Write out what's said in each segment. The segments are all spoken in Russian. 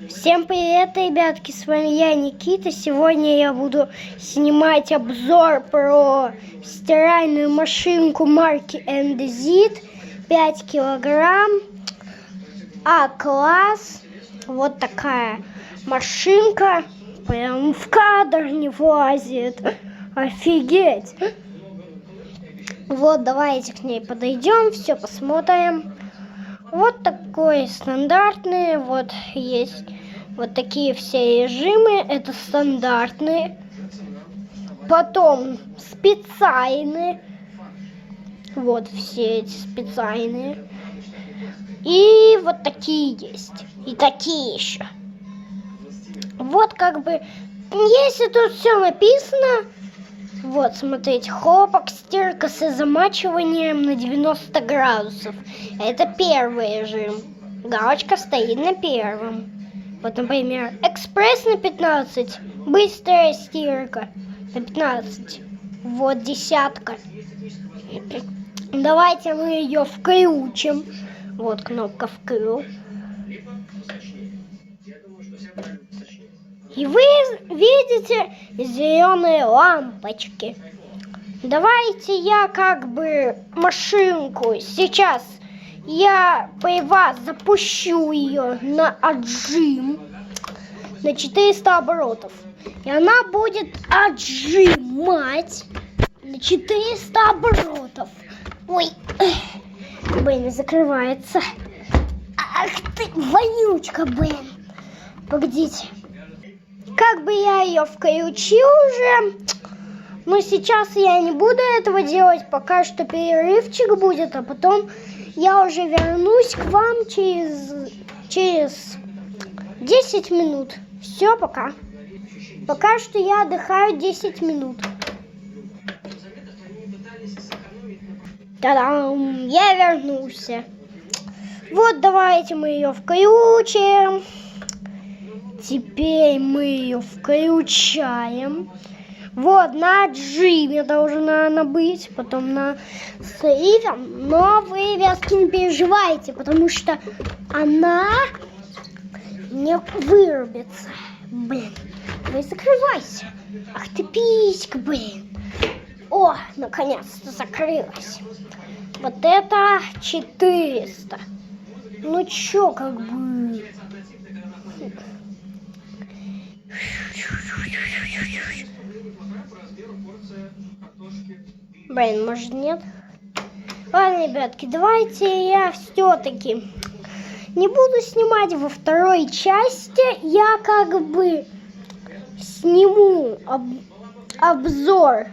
Всем привет, ребятки, с вами я, Никита. Сегодня я буду снимать обзор про стиральную машинку марки Indesit, 5 килограмм, А-класс. Вот такая машинка, прям в кадр не влазит, офигеть. Вот, давайте к ней подойдем, все посмотрим. Вот такой стандартный, вот есть вот такие все режимы, это стандартные. Потом специальные, вот все эти специальные. И вот такие есть, и такие еще. Вот как бы, если тут все написано, вот, смотрите, хлопок, стирка с замачиванием на 90 градусов. Это первый режим. Галочка стоит на первом. Вот, например, экспресс на 15, быстрая стирка на 15. Вот десятка. Давайте мы ее включим. Вот кнопка «Вкл». И вы видите зеленые лампочки. Давайте я как бы машинку сейчас, я при вас запущу ее на отжим, на 400 оборотов. И она будет отжимать на 400 оборотов. Ой, блин, закрывается. Ах ты, вонючка, блин. Погодите. Как бы я ее включил уже, но сейчас я не буду этого делать, пока что перерывчик будет, а потом я уже вернусь к вам через 10 минут. Все, пока. Пока что я отдыхаю 10 минут. Та-дам! Я вернулся. Вот, давайте мы ее включим. Теперь мы ее включаем. Вот, на отжиме должна она быть. Потом на сейве. Но вы, ребятки, не переживайте, потому что она не вырубится. Блин, вы закрывайся. Ах ты писька, блин. О, наконец-то закрылась. Вот это 400. Ну чё, как бы... Блин, может нет? Ладно, ребятки, давайте я все-таки не буду снимать во второй части. Я как бы сниму обзор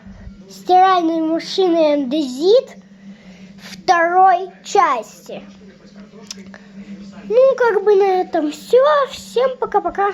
стиральной машины Indesit второй части. Ну, как бы на этом все. Всем пока-пока.